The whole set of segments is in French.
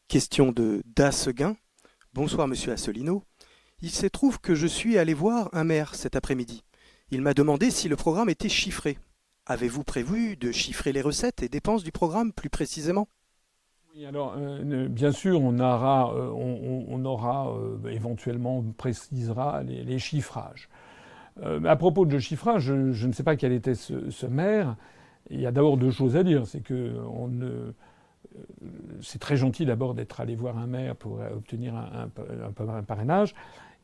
Question de Dasseguin. Bonsoir monsieur Asselineau. Il se trouve que je suis allé voir un maire cet après-midi. Il m'a demandé si le programme était chiffré. Avez-vous prévu de chiffrer les recettes et dépenses du programme plus précisément? Oui, alors, bien sûr, on aura éventuellement, on précisera les chiffrages. À propos de chiffrage, je ne sais pas quel était ce maire. Il y a d'abord deux choses à dire. C'est que c'est très gentil d'abord d'être allé voir un maire pour obtenir un parrainage.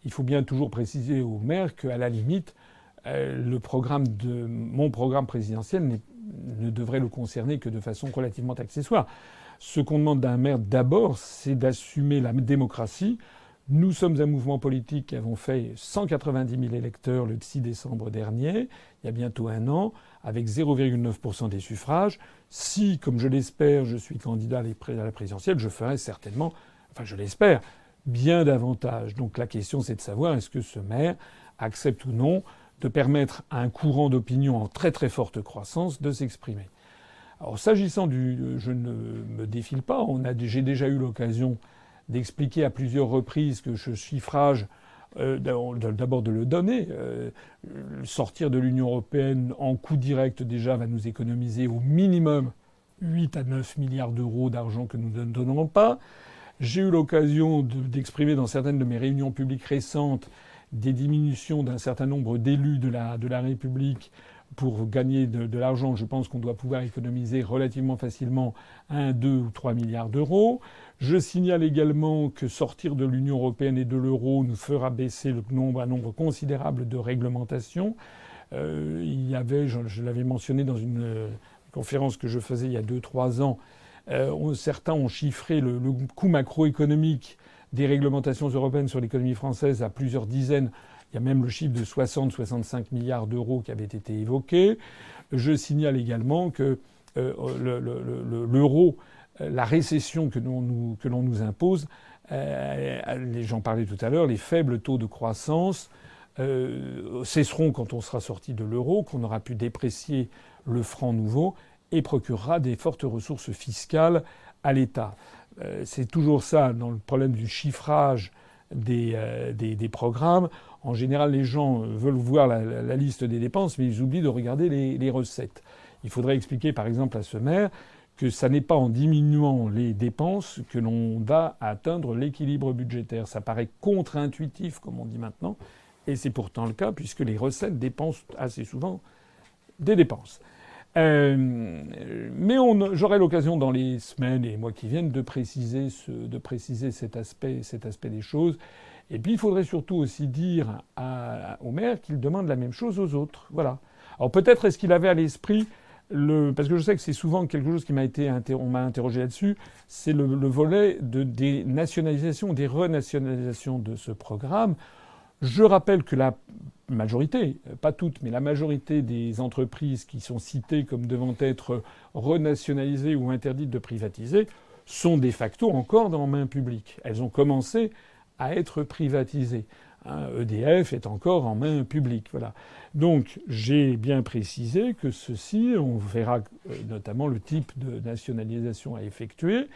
Il faut bien toujours préciser au maire qu'à la limite, le programme de mon programme présidentiel ne devrait le concerner que de façon relativement accessoire. Ce qu'on demande d'un maire d'abord, c'est d'assumer la démocratie. Nous sommes un mouvement politique qui avons fait 190 000 électeurs le 6 décembre dernier, il y a bientôt un an, avec 0,9% des suffrages. Si, comme je l'espère, je suis candidat à la présidentielle, je ferai certainement, enfin je l'espère, bien davantage. Donc la question c'est de savoir est-ce que ce maire accepte ou non de permettre à un courant d'opinion en très très forte croissance de s'exprimer. Alors s'agissant je ne me défile pas, j'ai déjà eu l'occasion d'expliquer à plusieurs reprises que ce chiffrage, d'abord de le donner, sortir de l'Union européenne en coût direct déjà va nous économiser au minimum 8 à 9 milliards d'euros d'argent que nous ne donnerons pas. J'ai eu l'occasion d'exprimer dans certaines de mes réunions publiques récentes des diminutions d'un certain nombre d'élus de la République pour gagner de l'argent. Je pense qu'on doit pouvoir économiser relativement facilement 1, 2 ou 3 milliards d'euros. Je signale également que sortir de l'Union européenne et de l'euro nous fera baisser un nombre considérable de réglementations. Il y avait, je l'avais mentionné dans une conférence que je faisais il y a 2-3 ans, certains ont chiffré le coût macroéconomique des réglementations européennes sur l'économie française à plusieurs dizaines. Il y a même le chiffre de 60-65 milliards d'euros qui avait été évoqué. Je signale également que l'euro, la récession que l'on nous impose, j'en parlais tout à l'heure, les faibles taux de croissance cesseront quand on sera sorti de l'euro, qu'on aura pu déprécier le franc nouveau et procurera des fortes ressources fiscales à l'État. C'est toujours ça dans le problème du chiffrage des programmes. En général, les gens veulent voir la liste des dépenses, mais ils oublient de regarder les recettes. Il faudrait expliquer, par exemple, à ce maire que ça n'est pas en diminuant les dépenses que l'on va atteindre l'équilibre budgétaire. Ça paraît contre-intuitif, comme on dit maintenant, et c'est pourtant le cas, puisque les recettes dépensent assez souvent des dépenses. Mais j'aurai l'occasion dans les semaines et les mois qui viennent de préciser cet aspect des choses. Et puis il faudrait surtout aussi dire au maire qu'il demande la même chose aux autres. Voilà. Alors peut-être est-ce qu'il avait à l'esprit parce que je sais que c'est souvent quelque chose qui on m'a interrogé là-dessus, c'est le volet des nationalisations, des renationalisations de ce programme. Je rappelle que la majorité, pas toutes, mais la majorité des entreprises qui sont citées comme devant être renationalisées ou interdites de privatiser sont de facto encore en main publique. Elles ont commencé à être privatisées. EDF est encore en main publique. Voilà. Donc j'ai bien précisé que ceci, on verra notamment le type de nationalisation à effectuer.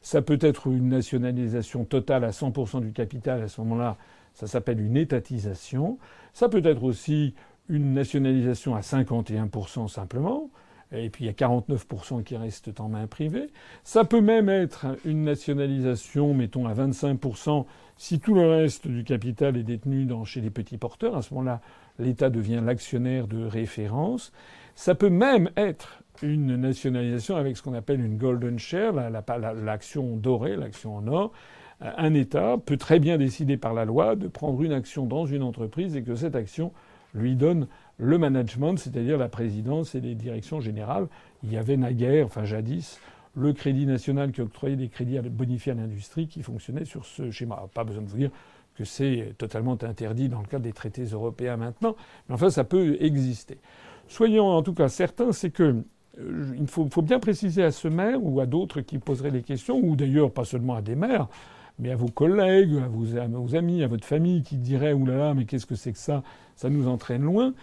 Ça peut être une nationalisation totale à 100% du capital. À ce moment-là, ça s'appelle une étatisation. Ça peut être aussi une nationalisation à 51% simplement. Et puis il y a 49% qui restent en main privée. Ça peut même être une nationalisation, mettons, à 25%, si tout le reste du capital est détenu chez les petits porteurs. À ce moment-là, l'État devient l'actionnaire de référence. Ça peut même être une nationalisation avec ce qu'on appelle une golden share, l'action dorée, l'action en or. Un État peut très bien décider par la loi de prendre une action dans une entreprise et que cette action lui donne le management, c'est-à-dire la présidence et les directions générales. Il y avait naguère, enfin jadis, le Crédit national qui octroyait des crédits bonifiés à l'industrie qui fonctionnait sur ce schéma. Alors, pas besoin de vous dire que c'est totalement interdit dans le cadre des traités européens maintenant, mais enfin ça peut exister. Soyons en tout cas certains, c'est que il faut bien préciser à ce maire ou à d'autres qui poseraient les questions, ou d'ailleurs pas seulement à des maires, mais à vos collègues, à vos amis, à votre famille qui diraient « Ouh là là, mais qu'est-ce que c'est que ça ? Ça nous entraîne loin ».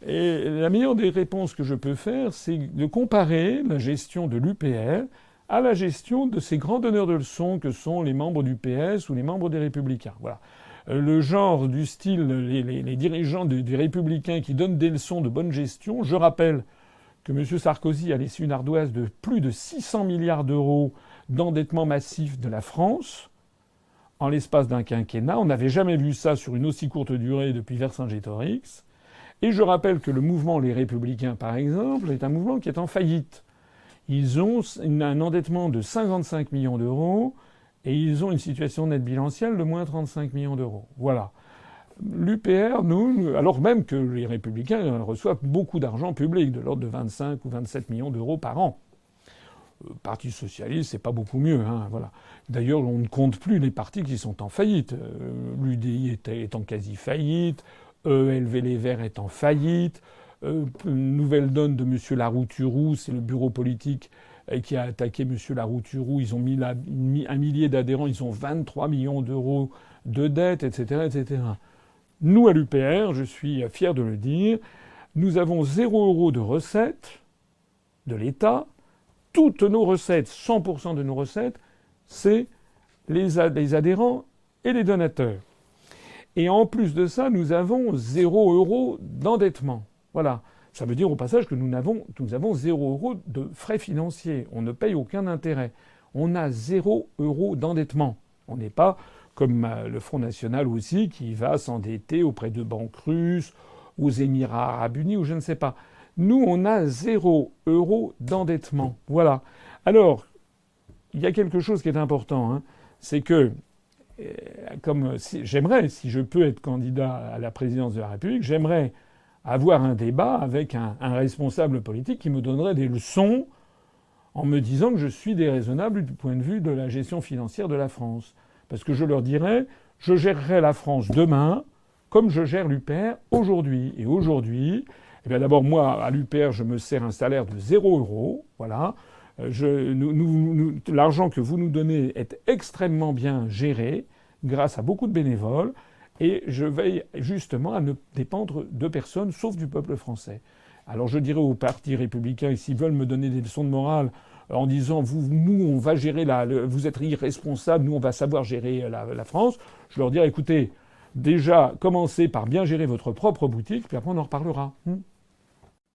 Et la meilleure des réponses que je peux faire, c'est de comparer la gestion de l'UPR à la gestion de ces grands donneurs de leçons que sont les membres du PS ou les membres des Républicains. Voilà. Le genre du style, les dirigeants des Républicains qui donnent des leçons de bonne gestion. Je rappelle que M. Sarkozy a laissé une ardoise de plus de 600 milliards d'euros d'endettement massif de la France en l'espace d'un quinquennat. On n'avait jamais vu ça sur une aussi courte durée depuis Vercingétorix. Et je rappelle que le mouvement Les Républicains, par exemple, est un mouvement qui est en faillite. Ils ont un endettement de 55 millions d'euros et ils ont une situation nette bilancielle de moins 35 millions d'euros. Voilà. L'UPR, nous, alors même que les Républicains reçoivent beaucoup d'argent public, de l'ordre de 25 ou 27 millions d'euros par an. Parti socialiste, c'est pas beaucoup mieux. Hein, voilà. D'ailleurs, on ne compte plus les partis qui sont en faillite. L'UDI est en quasi-faillite. ELV Les Verts est en faillite. Nouvelle donne de M. Larouturou, c'est le bureau politique qui a attaqué M. Larouturou. Ils ont mis un millier d'adhérents, ils ont 23 millions d'euros de dettes, etc., etc. Nous, à l'UPR, je suis fier de le dire, nous avons 0 € de recettes de l'État. Toutes nos recettes, 100% de nos recettes, c'est les adhérents et les donateurs. Et en plus de ça, nous avons 0 € d'endettement. Voilà. Ça veut dire au passage que nous avons 0 € de frais financiers. On ne paye aucun intérêt. On a 0 € d'endettement. On n'est pas comme le Front National aussi qui va s'endetter auprès de banques russes, aux Émirats Arabes Unis ou je ne sais pas. Nous, on a 0 € d'endettement. Voilà. Alors, il y a quelque chose qui est important. Hein, c'est que j'aimerais, si je peux être candidat à la présidence de la République, j'aimerais avoir un débat avec un responsable politique qui me donnerait des leçons en me disant que je suis déraisonnable du point de vue de la gestion financière de la France. Parce que je leur dirais, je gérerai la France demain comme je gère l'UPR aujourd'hui. Et aujourd'hui, eh bien d'abord, moi, à l'UPR, je me sers un salaire de 0 €. Voilà. L'argent que vous nous donnez est extrêmement bien géré grâce à beaucoup de bénévoles. Et je veille justement à ne dépendre de personne, sauf du peuple français. Alors je dirais aux partis républicains, s'ils veulent me donner des leçons de morale en disant nous, on va gérer vous êtes irresponsables, nous, on va savoir gérer la France, je leur dirais, écoutez, déjà, commencez par bien gérer votre propre boutique, puis après on en reparlera.